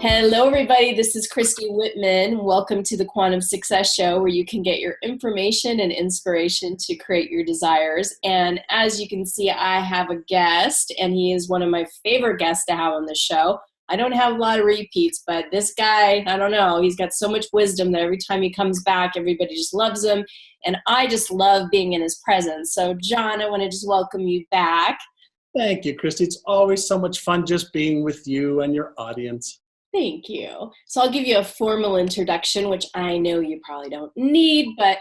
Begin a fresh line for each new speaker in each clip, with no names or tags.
Hello, everybody. This is Christy Whitman. Welcome to the Quantum Success Show, where you can get your information and inspiration to create your desires. And as you can see, I have a guest, and he is one of my favorite guests to have on the show. I don't have a lot of repeats, but this guy, I don't know, he's got so much wisdom that every time he comes back, everybody just loves him. And I just love being in his presence. So, John, I want to just welcome you back.
Thank you, Christy. It's always so much fun just being with you and your audience.
Thank you. So I'll give you a formal introduction, which I know you probably don't need, but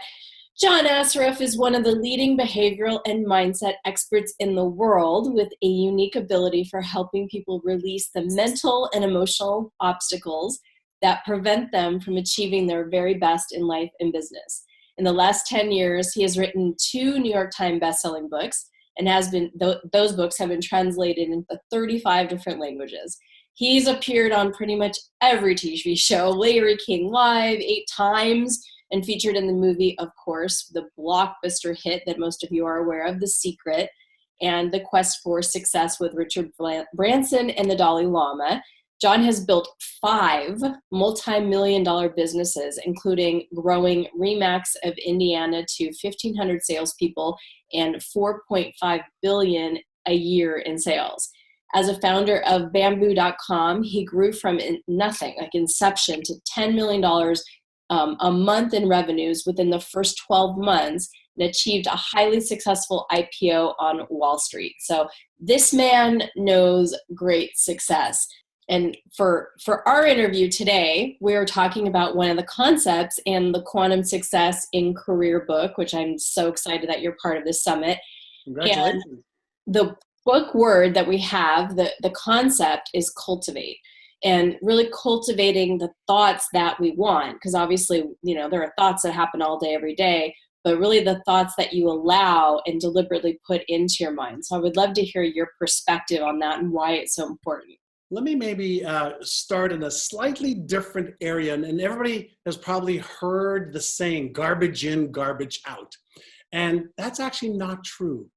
John Assaraf is one of the leading behavioral and mindset experts in the world with a unique ability for helping people release the mental and emotional obstacles that prevent them from achieving their very best in life and business. In the last 10 years, he has written 2 New York Times bestselling books, and those books have been translated into 35 different languages. He's appeared on pretty much every TV show, Larry King Live 8 times, and featured in the movie, of course, the blockbuster hit that most of you are aware of, The Secret, and The Quest for Success with Richard Branson and the Dalai Lama. John has built 5 multi-million-dollar businesses, including growing Remax of Indiana to 1,500 salespeople and $4.5 billion a year in sales. As a founder of Bamboo.com, he grew from nothing, like inception, to $10 million a month in revenues within the first 12 months and achieved a highly successful IPO on Wall Street. So this man knows great success. And for our interview today, we're talking about one of the concepts in the Quantum Success in Career book, which I'm so excited that you're part of this summit.
Congratulations.
And the book word that we have, the concept is cultivate, and really cultivating the thoughts that we want. Because obviously, there are thoughts that happen all day, every day, but really the thoughts that you allow and deliberately put into your mind. So I would love to hear your perspective on that and why it's so important.
Let me maybe start in a slightly different area. And everybody has probably heard the saying, garbage in, garbage out. And that's actually not true.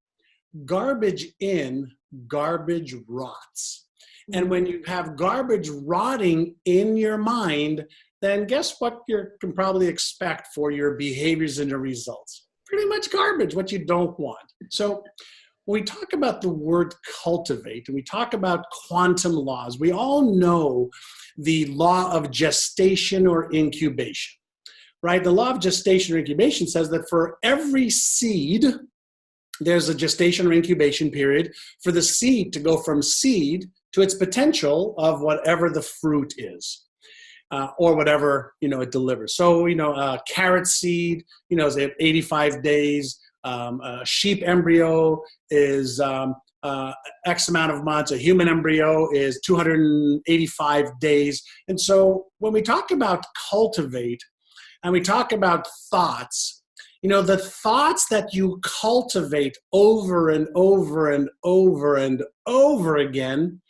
Garbage in, garbage rots. And when you have garbage rotting in your mind, then guess what you can probably expect for your behaviors and your results? Pretty much garbage, what you don't want. So when we talk about the word cultivate, and we talk about quantum laws, we all know the law of gestation or incubation, right? The law of gestation or incubation says that for every seed, there's a gestation or incubation period for the seed to go from seed to its potential of whatever the fruit is, or whatever, it delivers. So, carrot seed, is 85 days. A sheep embryo is X amount of months. A human embryo is 285 days. And so when we talk about cultivate and we talk about thoughts, the thoughts that you cultivate over and over and over and over again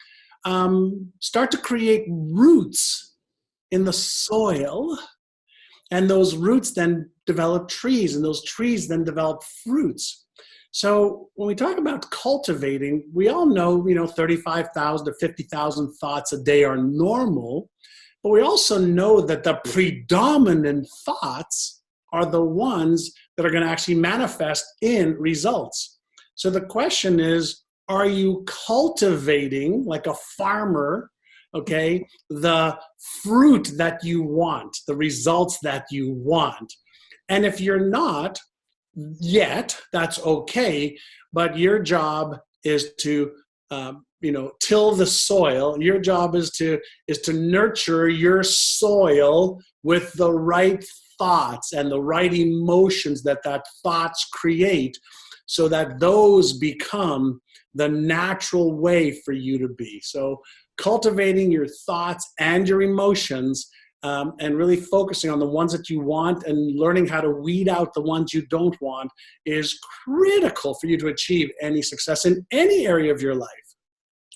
start to create roots in the soil, and those roots then develop trees, and those trees then develop fruits. So when we talk about cultivating, we all know, 35,000 to 50,000 thoughts a day are normal, but we also know that the predominant thoughts are the ones that are going to actually manifest in results. So the question is, are you cultivating, like a farmer, the fruit that you want, the results that you want? And if you're not yet, that's okay, but your job is to till the soil. Your job is to nurture your soil with the right thoughts and the right emotions that thoughts create, so that those become the natural way for you to be. So cultivating your thoughts and your emotions, and really focusing on the ones that you want and learning how to weed out the ones you don't want is critical for you to achieve any success in any area of your life.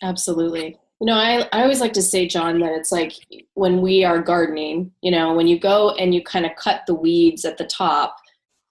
Absolutely. I always like to say, John, that it's like when we are gardening, when you go and you kind of cut the weeds at the top,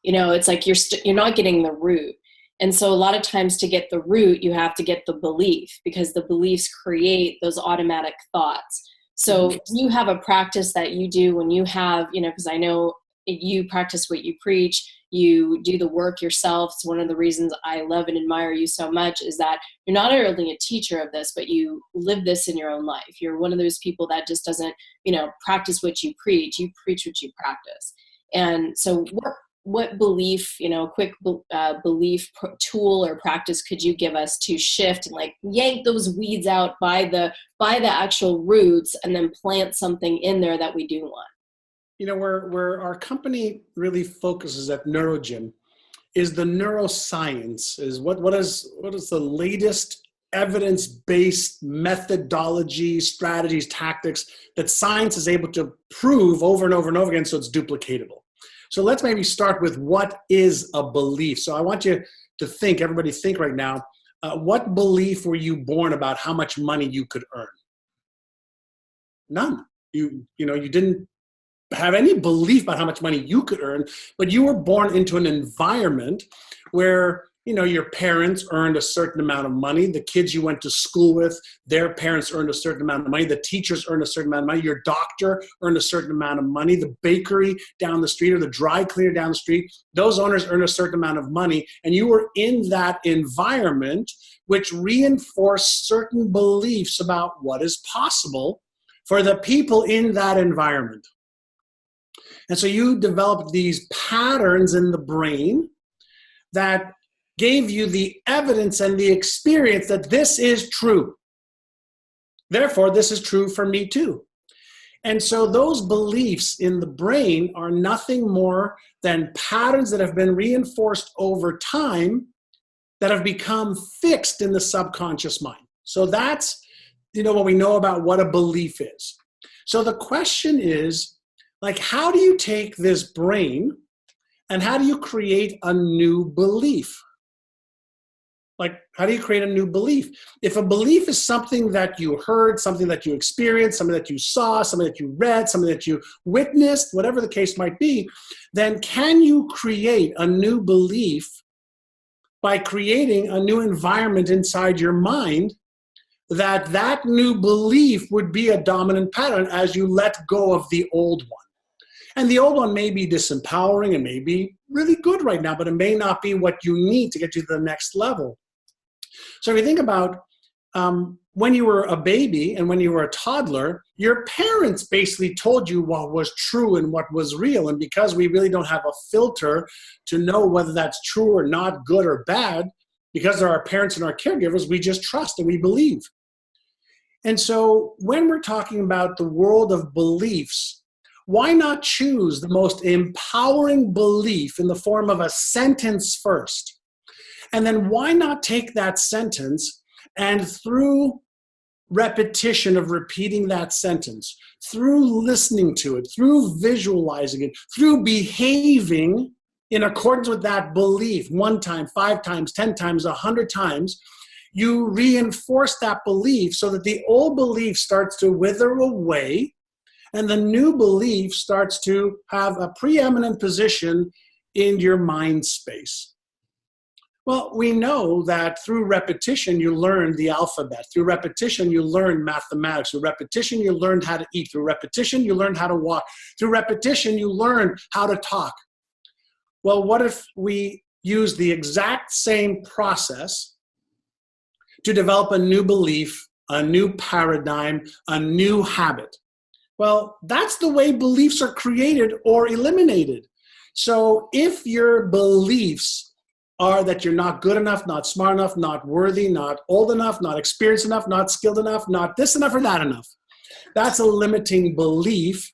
it's like you're not getting the root. And so a lot of times to get the root, you have to get the belief, because the beliefs create those automatic thoughts. So you have a practice that you do when you have, because I know you practice what you preach, you do the work yourself. It's one of the reasons I love and admire you so much is that you're not only a teacher of this, but you live this in your own life. You're one of those people that just doesn't, practice what you preach what you practice. And so what belief, quick belief tool or practice could you give us to shift and like yank those weeds out by the actual roots and then plant something in there that we do want?
Where our company really focuses at NeuroGym is the neuroscience, is what is the latest evidence-based methodology, strategies, tactics that science is able to prove over and over and over again so it's duplicatable. So let's maybe start with what is a belief. So I want you to think, everybody think right now, what belief were you born about how much money you could earn? None. You didn't have any belief about how much money you could earn, but you were born into an environment where your parents earned a certain amount of money, the kids you went to school with, their parents earned a certain amount of money, the teachers earned a certain amount of money, your doctor earned a certain amount of money, the bakery down the street or the dry cleaner down the street, those owners earned a certain amount of money, and you were in that environment which reinforced certain beliefs about what is possible for the people in that environment. And so you developed these patterns in the brain that gave you the evidence and the experience that this is true. Therefore, this is true for me too. And so those beliefs in the brain are nothing more than patterns that have been reinforced over time that have become fixed in the subconscious mind. So that's, what we know about what a belief is. So the question is, how do you take this brain and how do you create a new belief? How do you create a new belief? If a belief is something that you heard, something that you experienced, something that you saw, something that you read, something that you witnessed, whatever the case might be, then can you create a new belief by creating a new environment inside your mind that new belief would be a dominant pattern as you let go of the old one? And the old one may be disempowering and may be really good right now, but it may not be what you need to get you to the next level. So if you think about when you were a baby and when you were a toddler, your parents basically told you what was true and what was real. And because we really don't have a filter to know whether that's true or not, good or bad, because they're our parents and our caregivers, we just trust and we believe. And so when we're talking about the world of beliefs, why not choose the most empowering belief in the form of a sentence first? And then why not take that sentence and through repetition of repeating that sentence, through listening to it, through visualizing it, through behaving in accordance with that belief 1 time, 5 times, 10 times, 100 times, you reinforce that belief so that the old belief starts to wither away and the new belief starts to have a preeminent position in your mind space. Well, we know that through repetition, you learn the alphabet. Through repetition, you learn mathematics. Through repetition, you learn how to eat. Through repetition, you learn how to walk. Through repetition, you learn how to talk. Well, what if we use the exact same process to develop a new belief, a new paradigm, a new habit? Well, that's the way beliefs are created or eliminated. So if your beliefs are that you're not good enough, not smart enough, not worthy, not old enough, not experienced enough, not skilled enough, not this enough or that enough, that's a limiting belief.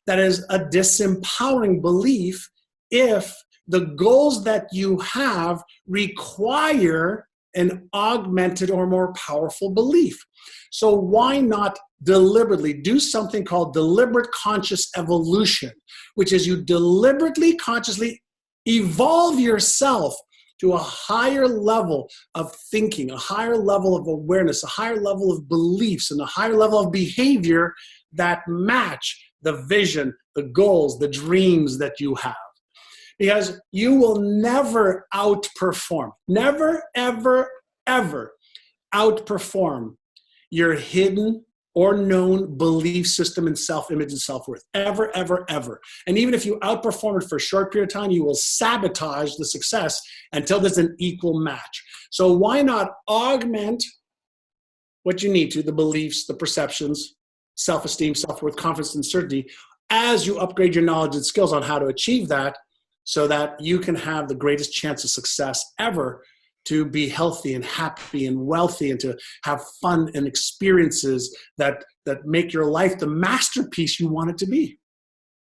That is a disempowering belief if the goals that you have require an augmented or more powerful belief. So why not deliberately do something called deliberate conscious evolution, which is you deliberately, consciously evolve yourself to a higher level of thinking, a higher level of awareness, a higher level of beliefs, and a higher level of behavior that match the vision, the goals, the dreams that you have. Because you will never outperform, never, ever, ever outperform your hidden or known belief system in self-image and self-worth. Ever, ever, ever. And even if you outperform it for a short period of time, you will sabotage the success until there's an equal match. So why not augment what you need to, the beliefs, the perceptions, self-esteem, self-worth, confidence, and certainty, as you upgrade your knowledge and skills on how to achieve that, so that you can have the greatest chance of success ever to be healthy and happy and wealthy and to have fun and experiences that make your life the masterpiece you want it to be.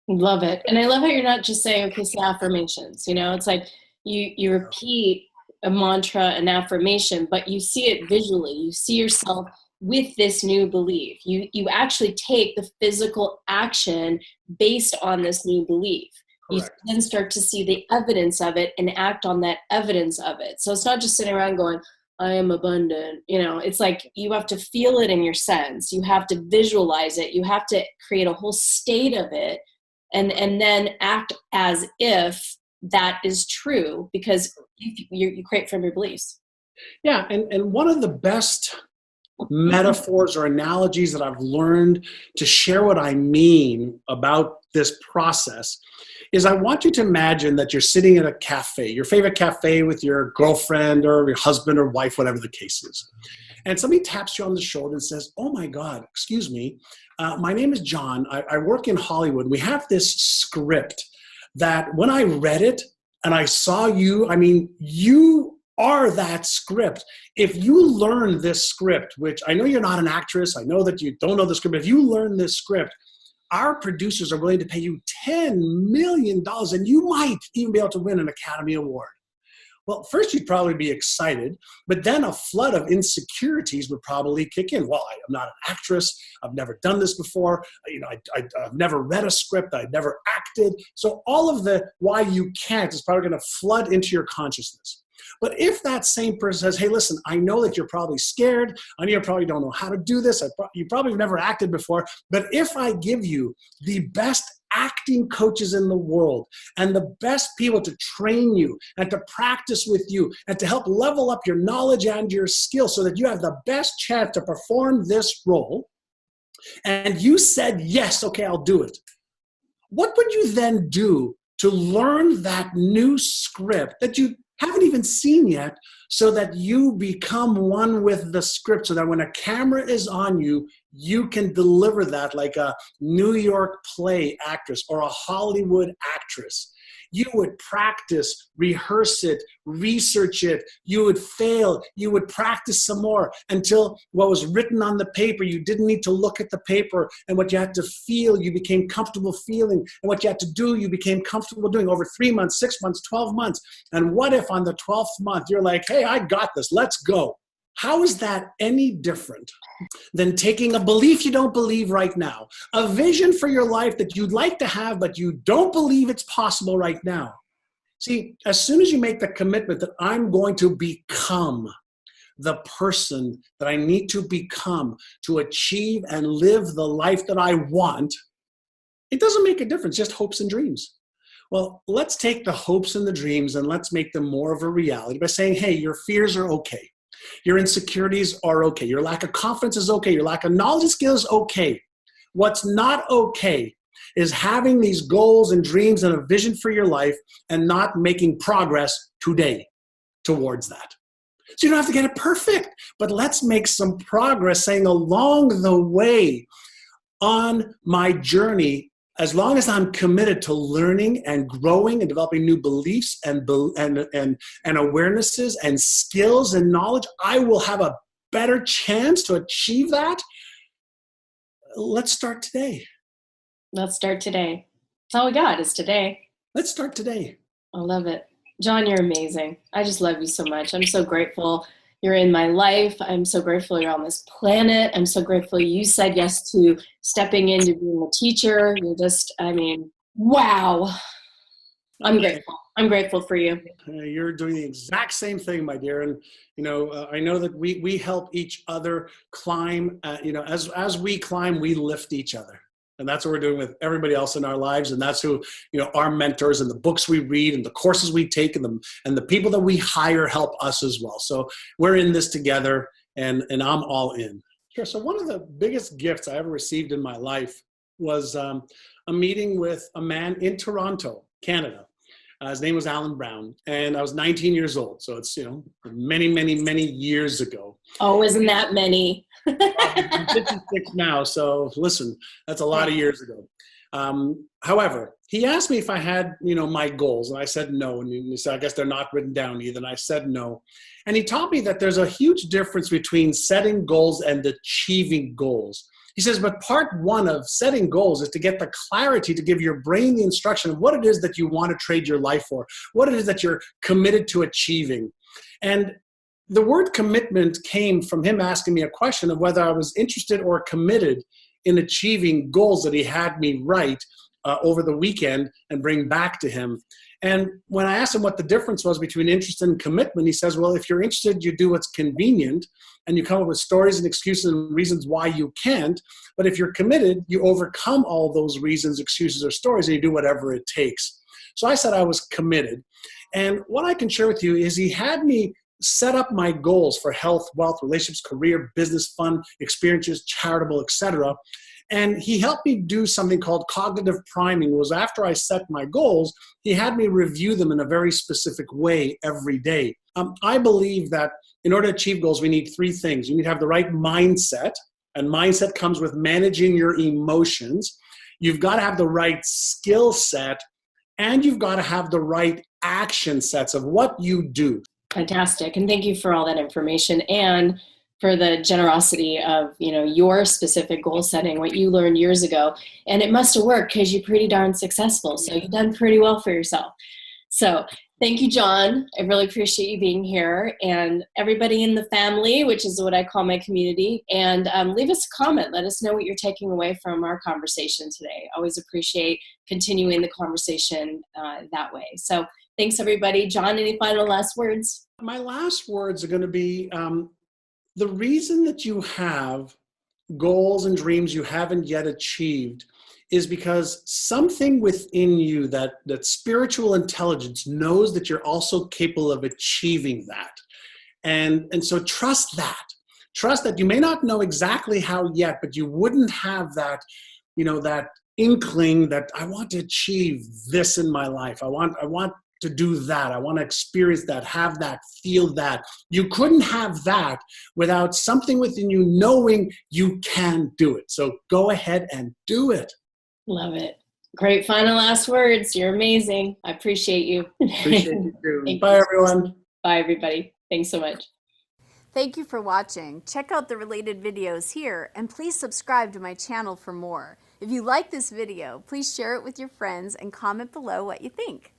Love it. And I love how you're not just saying, okay, say affirmations. You know, it's like you repeat a mantra, an affirmation, but you see it visually. You see yourself with this new belief. You actually take the physical action based on this new belief.
Correct.
You then start to see the evidence of it and act on that evidence of it. So it's not just sitting around going, I am abundant. You know, it's like you have to feel it in your sense. You have to visualize it. You have to create a whole state of it and then act as if that is true, because you create from your beliefs.
Yeah, and one of the best metaphors or analogies that I've learned to share what I mean about this process is I want you to imagine that you're sitting at a cafe, your favorite cafe with your girlfriend or your husband or wife, whatever the case is. And somebody taps you on the shoulder and says, oh my God, excuse me, my name is John. I work in Hollywood. We have this script that when I read it and I saw you, I mean, you are that script. If you learn this script, which I know you're not an actress, I know that you don't know the script, but if you learn this script, our producers are willing to pay you $10 million and you might even be able to win an Academy Award. Well, first you'd probably be excited, but then a flood of insecurities would probably kick in. Well, I'm not an actress. I've never done this before. You know, I've never read a script. I've never acted. So all of the why you can't is probably going to flood into your consciousness. But if that same person says, hey, listen, I know that you're probably scared. I know you probably don't know how to do this. You probably have never acted before. But if I give you the best acting coaches in the world and the best people to train you and to practice with you and to help level up your knowledge and your skills so that you have the best chance to perform this role, and you said, yes, okay, I'll do it. What would you then do to learn that new script that you haven't even seen yet, so that you become one with the script, so that when a camera is on you, you can deliver that like a New York play actress or a Hollywood actress? You would practice, rehearse it, research it. You would fail. You would practice some more until what was written on the paper, you didn't need to look at the paper. And what you had to feel, you became comfortable feeling. And what you had to do, you became comfortable doing over 3 months, 6 months, 12 months. And what if on the 12th month, you're like, hey, I got this. Let's go. How is that any different than taking a belief you don't believe right now, a vision for your life that you'd like to have, but you don't believe it's possible right now? See, as soon as you make the commitment that I'm going to become the person that I need to become to achieve and live the life that I want, it doesn't make a difference, just hopes and dreams. Well, let's take the hopes and the dreams and let's make them more of a reality by saying, hey, your fears are okay. Your insecurities are okay. Your lack of confidence is okay. Your lack of knowledge and skill is okay. What's not okay is having these goals and dreams and a vision for your life and not making progress today towards that. So you don't have to get it perfect, but let's make some progress, saying along the way on my journey, as long as I'm committed to learning and growing and developing new beliefs and awarenesses and skills and knowledge, I will have a better chance to achieve that. Let's start today.
Let's start today. That's all we got is today.
Let's start today.
I love it. John, you're amazing. I just love you so much. I'm so grateful you're in my life. I'm so grateful you're on this planet. I'm so grateful you said yes to stepping into being a teacher. You're just, I mean, wow. I'm grateful. I'm grateful for you.
You're doing the exact same thing, my dear. And, I know that we help each other climb, as we climb, we lift each other. And that's what we're doing with everybody else in our lives. And that's who, our mentors and the books we read and the courses we take and the people that we hire help us as well. So we're in this together, and I'm all in. Sure. So one of the biggest gifts I ever received in my life was a meeting with a man in Toronto, Canada. His name was Alan Brown, and I was 19 years old. So it's, many, many, many years ago.
Oh, isn't that many?
I'm 56 now, so listen, that's a lot of years ago. However, he asked me if I had, my goals, and I said no. And he said, I guess they're not written down either. And I said no. And he taught me that there's a huge difference between setting goals and achieving goals. He says, but part one of setting goals is to get the clarity to give your brain the instruction of what it is that you want to trade your life for, what it is that you're committed to achieving. And the word commitment came from him asking me a question of whether I was interested or committed in achieving goals that he had me write over the weekend and bring back to him. And when I asked him what the difference was between interest and commitment, he says, well, if you're interested, you do what's convenient and you come up with stories and excuses and reasons why you can't. But if you're committed, you overcome all those reasons, excuses, or stories, and you do whatever it takes. So I said I was committed. And what I can share with you is he had me set up my goals for health, wealth, relationships, career, business, fun, experiences, charitable, etc. And he helped me do something called cognitive priming. It was after I set my goals, he had me review them in a very specific way every day. I believe that in order to achieve goals, we need three things. You need to have the right mindset, and mindset comes with managing your emotions. You've got to have the right skill set, and you've got to have the right action sets of what you do.
Fantastic. And thank you for all that information and for the generosity of, your specific goal setting, what you learned years ago. And it must have worked because you're pretty darn successful. So you've done pretty well for yourself. So thank you, John. I really appreciate you being here, and everybody in the family, which is what I call my community. And leave us a comment. Let us know what you're taking away from our conversation today. Always appreciate continuing the conversation that way. So thanks, everybody. John, any final last words?
My last words are going to be the reason that you have goals and dreams you haven't yet achieved is because something within you, that spiritual intelligence, knows that you're also capable of achieving that. And so trust that. Trust that you may not know exactly how yet, but you wouldn't have that, that inkling that I want to achieve this in my life. I want to do that. I want to experience that, have that, feel that. You couldn't have that without something within you knowing you can do it. So go ahead and do it.
Love it. Great final last words. You're amazing. I appreciate you.
Appreciate you too. Bye, everyone.
Bye, everybody. Thanks so much.
Thank you for watching. Check out the related videos here, and please subscribe to my channel for more. If you like this video, please share it with your friends and comment below what you think.